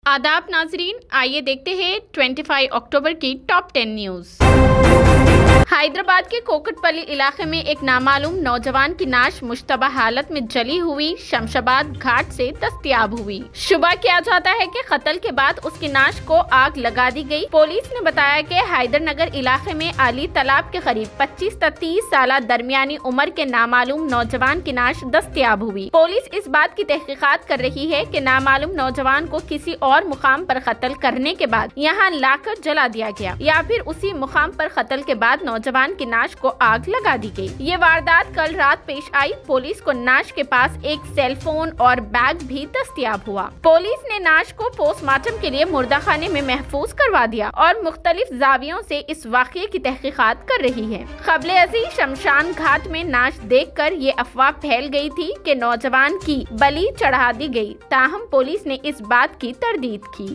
आदाब नाजरीन, आइए देखते हैं 25 अक्टूबर की टॉप 10 न्यूज़। हैदराबाद के कोकटपल्ली इलाके में एक नामालूम नौजवान की नाश मुश्तबा हालत में जली हुई शमशाबाद घाट से दस्तयाब हुई। शुबा किया जाता है कि कत्ल के बाद उसकी नाश को आग लगा दी गई। पुलिस ने बताया कि हैदरनगर इलाके में अली तालाब के करीब 25 से 30 साल दरमियानी उम्र के नामालूम नौजवान की नाश दस्तयाब हुई। पुलिस इस बात की तहकीकात कर रही है कि नामालूम नौजवान को किसी और मुकाम पर कत्ल करने के बाद यहाँ लाकर जला दिया गया या फिर उसी मुकाम पर कत्ल के बाद नौजवान की नाश को आग लगा दी गई। ये वारदात कल रात पेश आई। पुलिस को नाश के पास एक सेल फोन और बैग भी दस्तयाब हुआ। पुलिस ने नाश को पोस्टमार्टम के लिए मुर्दाखाने में महफूज करवा दिया और मुख्तलिफ जावियों से इस वाक़ये की तहकीकात कर रही है। क़ब्ल अज़ीं शमशान घाट में नाश देखकर ये अफवाह फैल गई थी कि नौजवान की बलि चढ़ा दी गई, ताहम पुलिस ने इस बात की तरदीद की।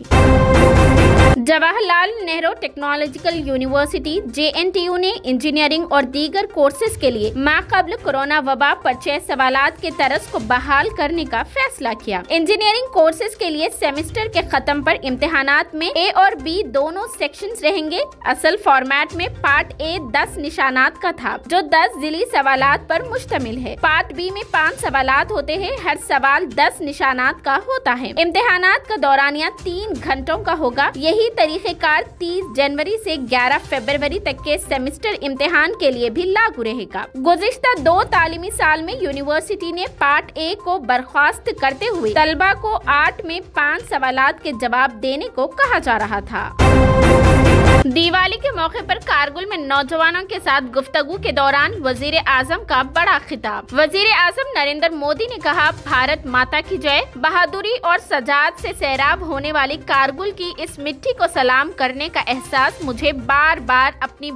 Jawaharlal Nehru technological university JNTU ने इंजीनियरिंग और दीगर कोर्सेज के लिए माक़बल कोरोना वबा पर 6 सवालात के तरस को बहाल करने का फैसला किया। इंजीनियरिंग कोर्सेज के लिए सेमेस्टर के खत्म पर इम्तिहानात में A और B दोनों सेक्शंस रहेंगे। असल फॉर्मेट में पार्ट A 10 निशानात का था जो 10 ज़िली सवालात पर मुश्तमिल है। पार्ट B में 5 सवालात होते हैं, हर सवाल 10 निशानात का होता है। इम्तिहानात का दौरानिया 3 घंटों का होगा। यही तरीक़ेकार 30 जनवरी से 11 फरवरी तक के सेमेस्टर इम्तिहान के लिए भी लागू रहेगा। गुज़िश्ता 2 तालीमी साल में यूनिवर्सिटी ने पार्ट A को बर्खास्त करते हुए तलबा को 8 में 5 सवालात के जवाब देने को कहा जा रहा था। दिवाली के मौके पर कारगिल में नौजवानों के साथ गुफ्तगू के दौरान वजीर आजम का बड़ा खिताब। वजीर आजम नरेंद्र मोदी ने कहा, भारत माता की जय। बहादुरी और सजाद से सैराब होने वाली कारगिल की इस मिट्टी को सलाम करने का एहसास मुझे बार बार अपने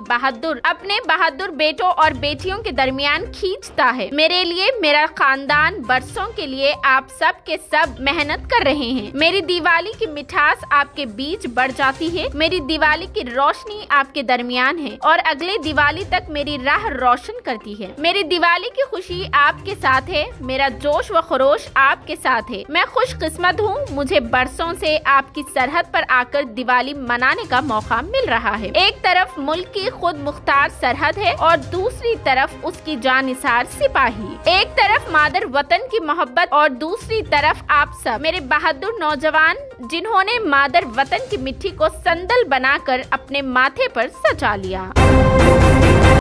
बहादुर बेटों और बेटियों के दरमियान खींचता है। मेरे लिए, मेरा खानदान बरसों के लिए आप सब के सब मेहनत कर रहे हैं। मेरी दिवाली की मिठास आपके बीच बढ़ जाती है। मेरी दिवाली की रोशनी आपके दरमियान है और अगले दिवाली तक मेरी राह रोशन करती है। मेरी दिवाली की खुशी आपके साथ है, मेरा जोश व खरोश आपके साथ है। मैं खुशकिस्मत हूँ, मुझे बरसों से आपकी सरहद पर आकर दिवाली मनाने का मौका मिल रहा है। एक तरफ मुल्क की खुद मुख्तार सरहद है और दूसरी तरफ उसकी जानिसार सिपाही। एक तरफ मादर वतन की मोहब्बत और दूसरी तरफ आप सब मेरे बहादुर नौजवान, जिन्होंने मादर वतन की मिट्टी को संदल बनाकर अपने माथे पर सजा लिया।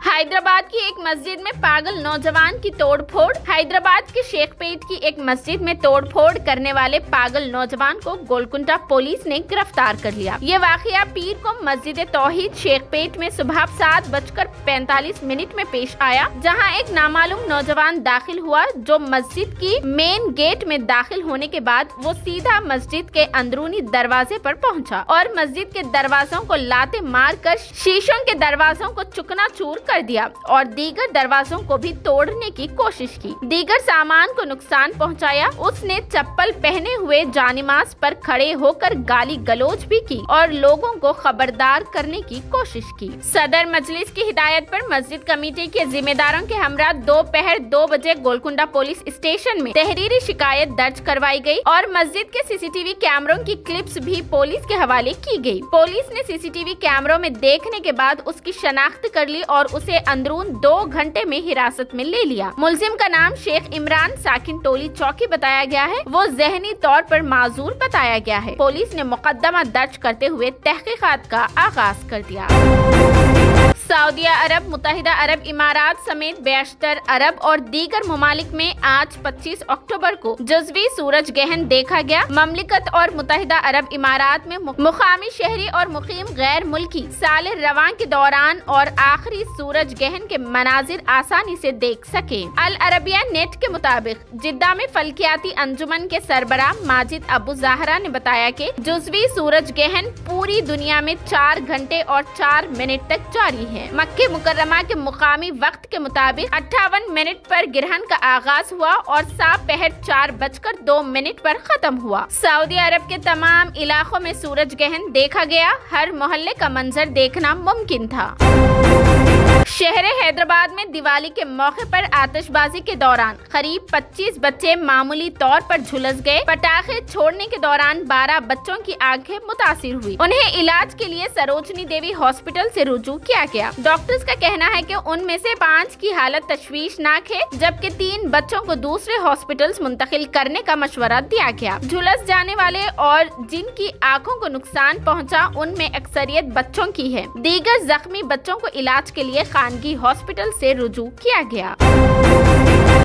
हैदराबाद की एक मस्जिद में पागल नौजवान की तोड़फोड़। हैदराबाद के शेखपेट की एक मस्जिद में तोड़फोड़ करने वाले पागल नौजवान को गोलकुंडा पुलिस ने गिरफ्तार कर लिया। ये वाकया पीर को मस्जिद तौहीद शेखपेट में सुबह 7:45 में पेश आया, जहां एक नामालूम नौजवान दाखिल हुआ जो मस्जिद की मेन गेट में दाखिल होने के बाद वो सीधा मस्जिद के अंदरूनी दरवाजे पर पहुंचा और मस्जिद के दरवाजों को लाते मारकर शीशों के दरवाजों को चुकनाचूर कर दिया और दीगर दरवाजों को भी तोड़ने की कोशिश की। दीगर सामान को नुकसान पहुंचाया। उसने चप्पल पहने हुए जानिमाज पर खड़े होकर गाली गलौज भी की और लोगों को खबरदार करने की कोशिश की। सदर मजलिस की हिदायत पर मस्जिद कमेटी के जिम्मेदारों के हमरा दोपहर 2 बजे गोलकुंडा पुलिस स्टेशन में तहरीरी शिकायत दर्ज करवाई गई और मस्जिद के CCTV कैमरों की क्लिप्स भी पुलिस के हवाले की गई। पुलिस ने CCTV कैमरों में देखने के बाद उसकी शनाख्त कर ली और उसे अंदरून 2 घंटे में हिरासत में ले लिया। मुलजिम का नाम शेख इमरान साकिन टोली चौकी बताया गया है। वो ज़हनी तौर पर माजूर बताया गया है। पुलिस ने मुकदमा दर्ज करते हुए तहकीकात का आगाज कर दिया। सऊदी अरब, मुत्तहिदा अरब इमारात समेत 72 अरब और दीगर ममालिक में आज 25 अक्टूबर को जुज़वी सूरज ग्रहण देखा गया। ममलिकत और मुत्तहिदा अरब इमारात में मुकामी शहरी और मुकीम गैर मुल्की साल रवां के दौरान और आखिरी सूरज ग्रहण के मनाजिर आसानी से देख सके। अल अरबिया नेट के मुताबिक जिद्दा में फल्कियाती अंजुमन के सरबराह माजिद अबू ज़हरा ने बताया कि जुज़वी सूरज ग्रहण पूरी दुनिया में 4 घंटे और 4 मिनट तक जारी है। मक्के मुकर्रमा के मुकामी वक्त के मुताबिक 58 मिनट पर ग्रहण का आगाज हुआ और दोपहर 4:02 पर खत्म हुआ। सऊदी अरब के तमाम इलाकों में सूरज ग्रहण देखा गया। हर मोहल्ले का मंजर देखना मुमकिन था। शहर हैदराबाद में दिवाली के मौके पर आतिशबाजी के दौरान करीब 25 बच्चे मामूली तौर पर झुलस गए। पटाखे छोड़ने के दौरान 12 बच्चों की आंखें मुतासिर हुई। उन्हें इलाज के लिए सरोजनी देवी हॉस्पिटल से रुजू किया गया। डॉक्टर्स का कहना है कि उनमें से 5 की हालत तशवीशनाक है, जबकि 3 बच्चों को दूसरे हॉस्पिटल्स मुंतकिल करने का मशवरा दिया गया। झुलस जाने वाले और जिनकी आंखों को नुकसान पहुंचा, उनमें अक्सरियत बच्चों की है। दीगर जख्मी बच्चों को इलाज के लिए खानगी हॉस्पिटल से रुजू किया गया।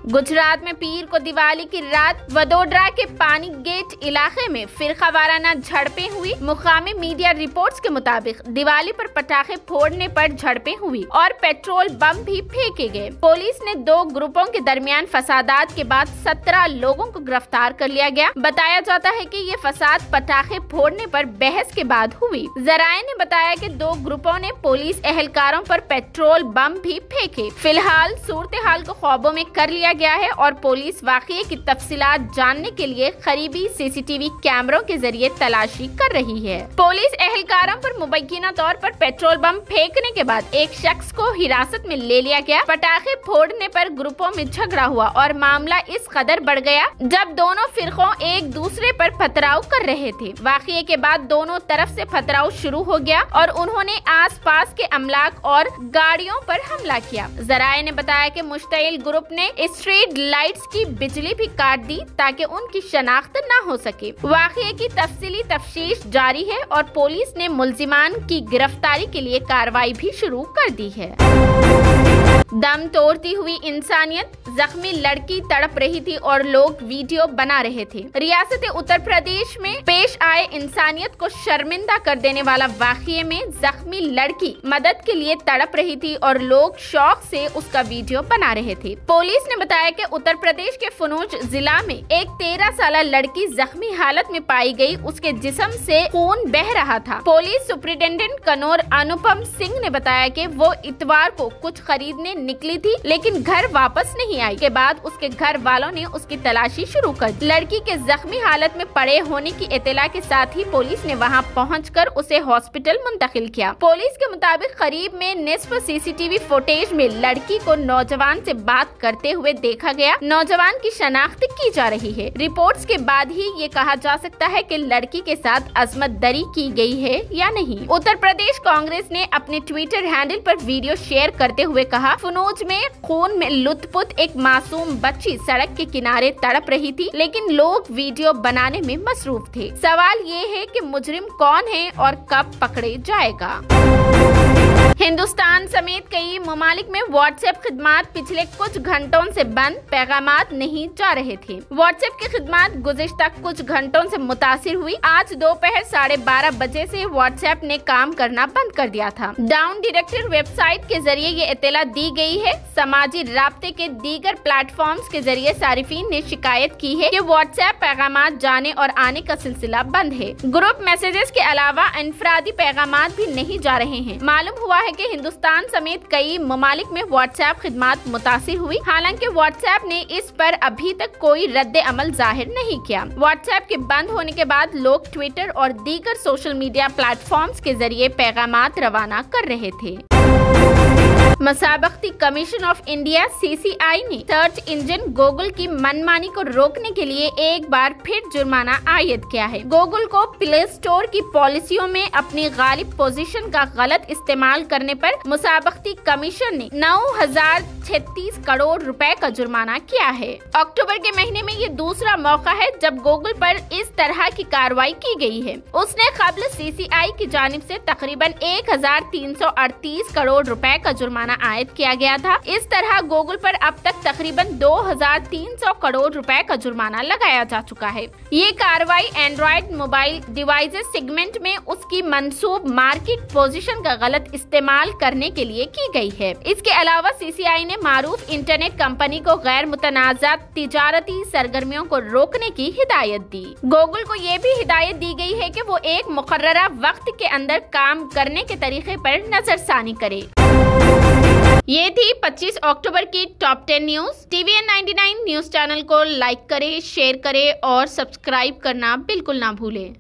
गुजरात में पीर को दिवाली की रात वडोदरा के पानी गेट इलाके में फिरकावाराना झड़पें हुई। मुकामी मीडिया रिपोर्ट्स के मुताबिक दिवाली पर पटाखे फोड़ने पर झड़पें हुई और पेट्रोल बम भी फेंके गए। पुलिस ने 2 ग्रुपों के दरमियान फसादात के बाद 17 लोगों को गिरफ्तार कर लिया गया। बताया जाता है कि ये फसाद पटाखे फोड़ने पर बहस के बाद हुई। जराये ने बताया कि 2 ग्रुपों ने पुलिस एहलकारों पर पेट्रोल बम भी फेंके। फिलहाल सूरत हाल को काबू में कर लिया गया है और पुलिस वाकये की तफसीलात जानने के लिए करीबी सीसीटीवी कैमरों के जरिए तलाशी कर रही है। पुलिस एहलकारों पर मुबैना तौर पर पेट्रोल बम फेंकने के बाद एक शख्स को हिरासत में ले लिया गया। पटाखे फोड़ने पर ग्रुपों में झगड़ा हुआ और मामला इस कदर बढ़ गया जब दोनों फिरकों एक दूसरे पर पथराव कर रहे थे। वाकये के बाद दोनों तरफ से पथराव शुरू हो गया और उन्होंने आसपास के अमलाक और गाड़ियों पर हमला किया। जराये ने बताया कि मुश्तइल ग्रुप ने स्ट्रीट लाइट्स की बिजली भी काट दी ताकि उनकी शनाख्त न हो सके। वाकये की तफसीली तफ्तीश जारी है और पुलिस ने मुल्जिमान की गिरफ्तारी के लिए कार्रवाई भी शुरू कर दी है। दम तोड़ती हुई इंसानियत, जख्मी लड़की तड़प रही थी और लोग वीडियो बना रहे थे। रियासत उत्तर प्रदेश में पेश आए इंसानियत को शर्मिंदा कर देने वाला वाकये में जख्मी लड़की मदद के लिए तड़प रही थी और लोग शौक से उसका वीडियो बना रहे थे। पुलिस ने बताया कि उत्तर प्रदेश के फनूज जिला में एक 13 साल लड़की जख्मी हालत में पाई गई। उसके जिस्म से खून बह रहा था। Police superintendent Knorr Anupam Singh ने बताया कि वो इतवार को कुछ खरीदने निकली थी, लेकिन घर वापस नहीं आई। के बाद उसके घर वालों ने उसकी तलाशी शुरू कर दी। लड़की के जख्मी हालत में पड़े होने की इत्तला के साथ ही पुलिस ने वहां पहुंचकर उसे हॉस्पिटल मुंतकिल किया। पुलिस के मुताबिक करीब में निस्फ सीसीटीवी फुटेज में लड़की को नौजवान से बात करते हुए देखा गया। नौजवान की शनाख्त की जा रही है। रिपोर्ट्स के बाद ही ये कहा जा सकता है कि लड़की के साथ अजमत दरी की गई है या नहीं। उत्तर प्रदेश कांग्रेस ने अपने ट्विटर हैंडल पर वीडियो शेयर करते हुए कहा, फनूज में खून में लुत्फुत एक मासूम बच्ची सड़क के किनारे तड़प रही थी, लेकिन लोग वीडियो बनाने में मसरूफ थे। सवाल ये है कि मुजरिम कौन है और कब पकड़े जाएगा। हिंदुस्तान समेत कई ममालिक में व्हाट्सएप खिदमात पिछले कुछ घंटों से बंद, पैगामात नहीं जा रहे थे। व्हाट्सएप की खिदमात गुज़िश्ता कुछ घंटों से मुतासिर हुई। आज दोपहर 12:30 बजे से व्हाट्सएप ने काम करना बंद कर दिया था। डाउन डायरेक्टर वेबसाइट के जरिए ये इत्तला दी गई है। समाजी राब्ते के दीगर प्लेटफॉर्म्स के जरिए सारिफीन ने शिकायत की है कि व्हाट्सएप पैगामात जाने और आने का सिलसिला बंद है। ग्रुप मैसेजेस के अलावा इनफरादी पैगामात भी नहीं जा रहे हैं। मालूम हुआ है कि हिंदुस्तान समेत कई ममालिक में व्हाट्सएप खिदमात मुतासिर हुई। हालांकि व्हाट्सएप ने इस पर अभी तक कोई रद्द अमल जाहिर नहीं किया। व्हाट्सएप के बंद होने के बाद लोग ट्विटर और दीगर सोशल मीडिया प्लेटफॉर्म्स के जरिए पैगामात रवाना कर रहे थे। मसाबख्ती कमीशन ऑफ इंडिया (CCI) ने सर्च इंजन गूगल की मनमानी को रोकने के लिए एक बार फिर जुर्माना आयद किया है। गूगल को प्ले स्टोर की पॉलिसियों में अपनी गालिब पोजीशन का गलत इस्तेमाल करने पर मसाबख्ती कमीशन ने 9,036 करोड़ रुपए का जुर्माना किया है। अक्टूबर के महीने में ये दूसरा मौका है जब गूगल पर इस तरह की कार्रवाई की गई है। उसने कबल CCI की जानिब से तकरीबन 1,338 करोड़ रुपए का जुर्माना आयद किया गया था। इस तरह गूगल पर अब तक तकरीबन 2,300 करोड़ रुपए का जुर्माना लगाया जा चुका है। ये कार्रवाई एंड्रॉइड मोबाइल डिवाइसेस सेगमेंट में उसकी मंसूब मार्केट पोजीशन का गलत इस्तेमाल करने के लिए की गई है। इसके अलावा CCI ने मारूफ इंटरनेट कंपनी को गैर मुतनाज़ा तिजारती सरगर्मियों को रोकने की हिदायत दी। गूगल को ये भी हिदायत दी गई है कि वो एक मुकर्ररा वक्त के अंदर काम करने के तरीके पर नजरसानी करे। ये थी 25 अक्टूबर की top 10 news. TVN 99 news channel को लाइक करें, शेयर करें और सब्सक्राइब करना बिल्कुल ना भूलें।